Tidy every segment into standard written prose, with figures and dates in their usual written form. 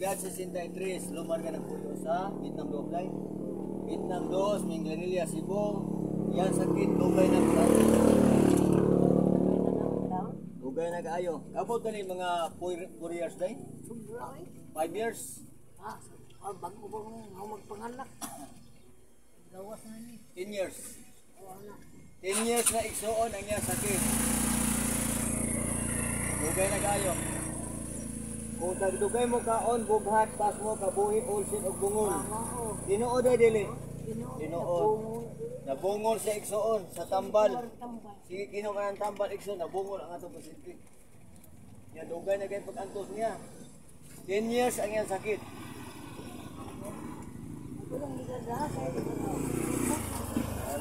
Edad 63, lumar ka ng puyo sa Vietnam Doblay. Vietnam 2, Minglanilla, Cebu. Yan sakit, dugay na kaayo. Dugay na kaayo. Kabot na ni mga 4 years day? 5 years? Bago ba ako magpanganak? Gawas na ni. 10 years. 10 years na igsuon ang iyang sakit. Dugay na kaayo. Kung tagdugay mo kaon, bughat, pas mo, kabuhi, ulsin, o bungol. Tinuod ay dili? Tinuod. Nabungol sa igsuon, sa tambal. Sige, kino ka ng tambal, igsuon, nabungol ang atong pasyente. Yan, dugay na kayo pag-antos niya. 10 years ang iyang sakit.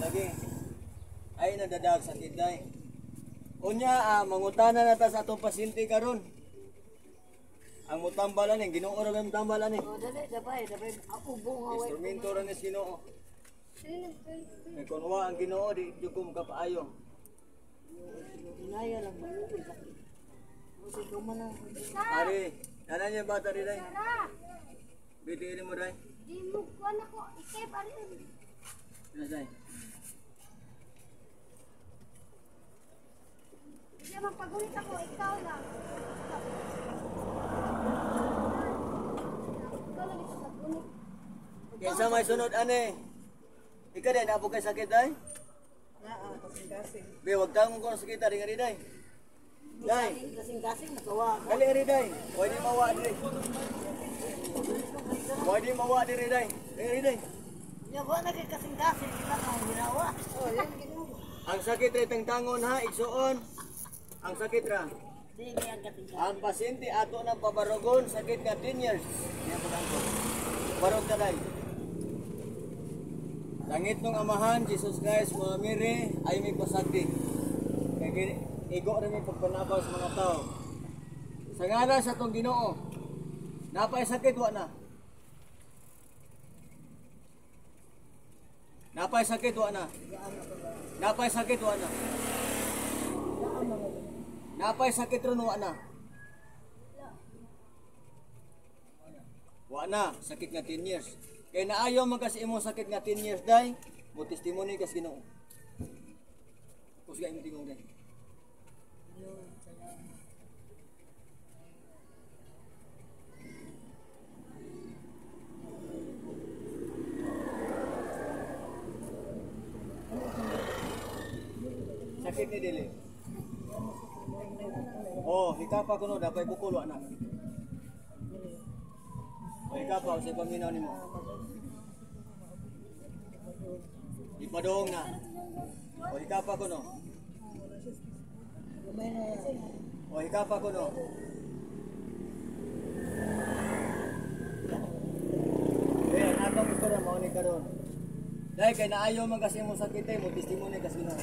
Lagi. Ay, nadadag sakit day. Unya, mangutana na ta sa atong pasyente karon. Ang mutambalan eh, Ginoo ra ang mutambalan eh. Dabay, ubo nga way. Instrumento ra ni Ginoo. May kunwa ang Ginoo di jugum ka paayo. Inaya lang ba? Kasi duman na. Ari, nanan niya bata rin day. Bitirin mo day. Di mo kuha na ko, ikay pa rin. Nasay. Di magpagulit ako, ikaw lang. Kinsa may sunod ane? Ika din apo kay sakit day? Kasing-kasing. Be wag tang ko sakit ring ari day. Day, Kasing-kasing nagawa. kali ari day. Pwede mawa diri. Pwede mawa diri day. Ari day. Ya ba na kay kasing-kasing sila ang ginawa. Yan ginawa. Ang sakit ray tangtangon ha, igsuon. Ang sakit ra. Sige ang kasing-kasing. Ang pasyente ato nang pabarogon sakit nga 10 years. Yan pag angko. Barog ta day. Langit nung amahan, Jesus Christ, mga mire, ay may pasagdi. Kaya igo rin may pagpanabaw sa mga tao. Sa ngalan sa itong Ginoo, napay sakit, wa na. Napay sakit, wa na. Napay sakit, wa na. Napay sakit rin, wa na. Wa na, sakit nga 10 years. Kaya naayaw man kasi imong sakit nga 10 years day, mo testimony kas Ginoo. Kusga imong tingog day. Sakit ni dili. Oh, hikapa kuno dapay bukol wa na. O hikapa sa paminaw nimo. Ipadong na. O hikapa kuno. O hikapa kuno. Kaya natong istorya mao ni karon. Dahil kay naayo man kasi mo sakit mo testimony kasi Ginoo.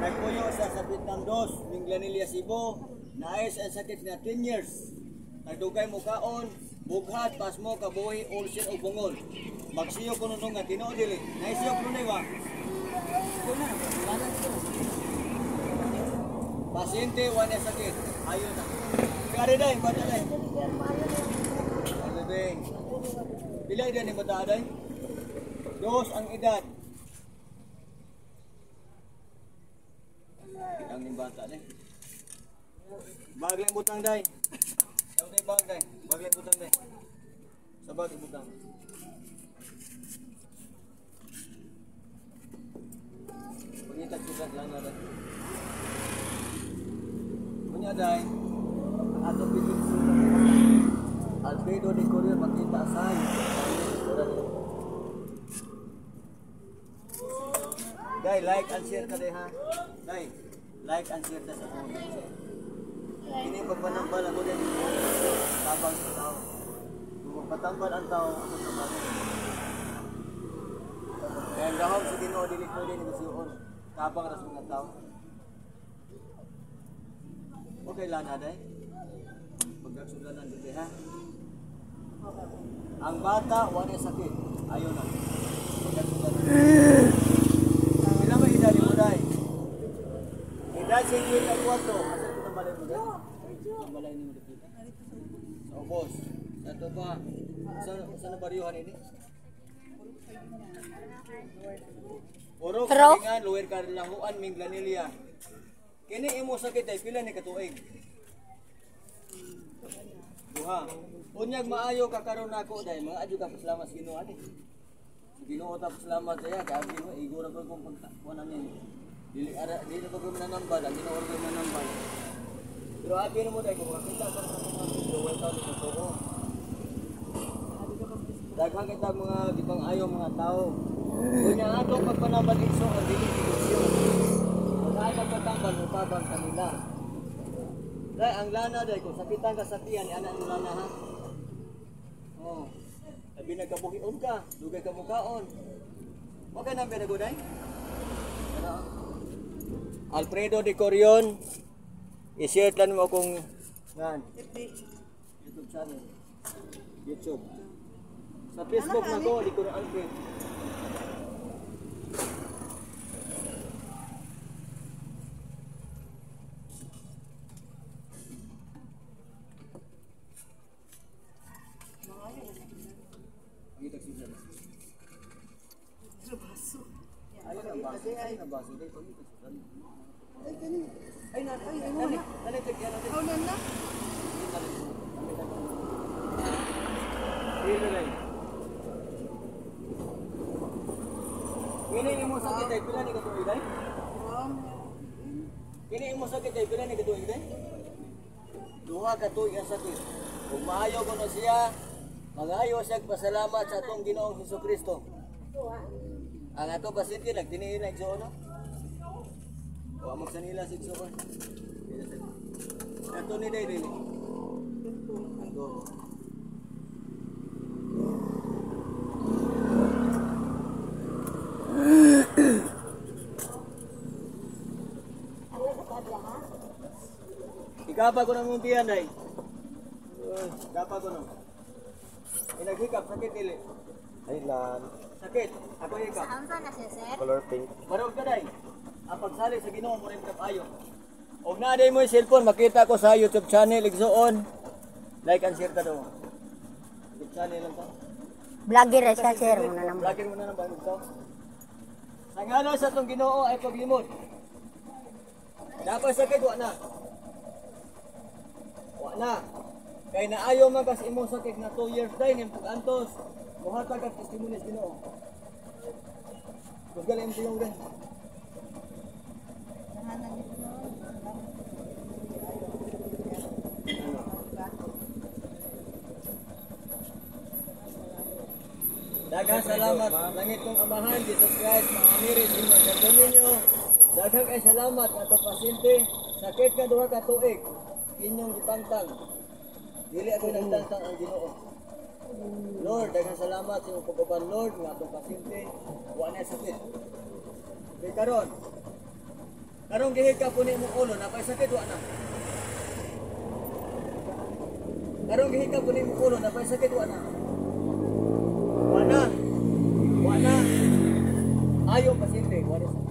Nagpuyo sa Vietnam 2, Minglanilla, Cebu. Naayos ang sakit na 10 years. Nagdugay mo kaon, bughat, pas mo, kabuhi, ulsin o bungol. Magsiyo ko nung nga, Ginoo dili. Naisiyo ko nung wa. Pasyente, wala sakit. Ayun na. Kari day, bata day. Alibing. Pila edad ni bata day? 2 ang edad. Ang ning bata ni. Bagling butang day. Yung day bag day. Bagling butang day. Sa bag butang. Pangitag kita lang na day. Punya day. Ato bitin sudah. Albedo di Korea makita say. Day, like and share ka day ha. Day. Like and share sa ako. Ini pagpanambal ako din. Tabang sa tao. Kung magpatambal ang tao, ako sa tao. Kaya gahom sa Ginoo dili ko din gustuon. Tabang ra sa mga tao. Okay lang na day. Pagkaksudanan dito ha. Ang bata, wala sakit. Ayaw na. Pila ba edad mo dahil? Edad 54. Asa ito ng balay mo dahil? Ang balay ni mo dito. Sa ubos. Sa ito ba? Sa nabaryohan ini? Puro kalingan, Lower Carlahuan, Minglanilla. Kini imo sakit ay pila ni katuig? Duha. Unyag maayo ka karon nako dai mga adyo ka salamat sa Ginoo ani. Sa Ginoo ta salamat saya kay abi mo igura ko kung pagtakon namin. Dili ko mananambal, ang Ginoo ko mananambal. Pero abi mo dai ko makita sa mga duwa ta sa totoo. Daghang kita mga gipang ayo mga tao. Kunya ato pagpanambal igso ang dili ilusyon. Pagka pagtambal mo tabang kanila. Dahil ang lana dahil kung sakitan ka sa tiyan, anak mo lana ha. Oh. Sabi nagkabuhion ka, dugay ka mukaon. Huwag ka nang pinaguday. Alfredo de Corion, i-share lang mo kung YouTube channel. YouTube. Sa Facebook na ko, di ko na Alfred. Kini imo sakit ay pila ni katuig day? Kini imo sakit ay pila ni katuig day? Duha ka tuig ang sakit. Kung maayo ko na siya, magayo siya pasalamat sa atong Ginoong Hesukristo. Ang ato pasyente nagtiniin na igsoon no? O magsanila sa igsoon. Ato ni day day. Ato. Ikapa ko ng muntian day. Ikapa ko no. Inaghikap sakit dili. Ay lan. Sakit. Ako hikap. Saan ba na siya, sir? Color pink. Marog ka day. Ang pagsali sa Ginoo mo rin kapayo. Og na day mo yung cellphone makita ko sa YouTube channel igsoon. Like and share ka daw. YouTube channel lang ka. Vlogger ay siya, sir. Muna naman. Vlogger mo na ng bagong tao. Sa ngalan sa itong Ginoo ay paglimot. Dapat sakit, wa na. Wa na. Kaya naayaw man kasi imong sakit na 2 years day ng pag-antos. Muhatag ka testimony sa Ginoo. Kung galing mo yung rin. Daghang salamat, langit kong amahan, Jesus Christ, mga amiris, inyong sa dominyo. Daghang kay salamat, ato pasyente, sakit ka duha ka tuig, inyong gipantang. Dili ako nagtantang ang Ginoo. Lord, daghang salamat sa iyong pagkaban, Lord, nga atong pasyente, wala na sakit. Kaya karong gihig ka po ni mong ulo, napay sakit, wala na. Karong gihig ka po ni mong ulo, napay sakit, wala na. Wala. Ayaw pasyente, wala sakit.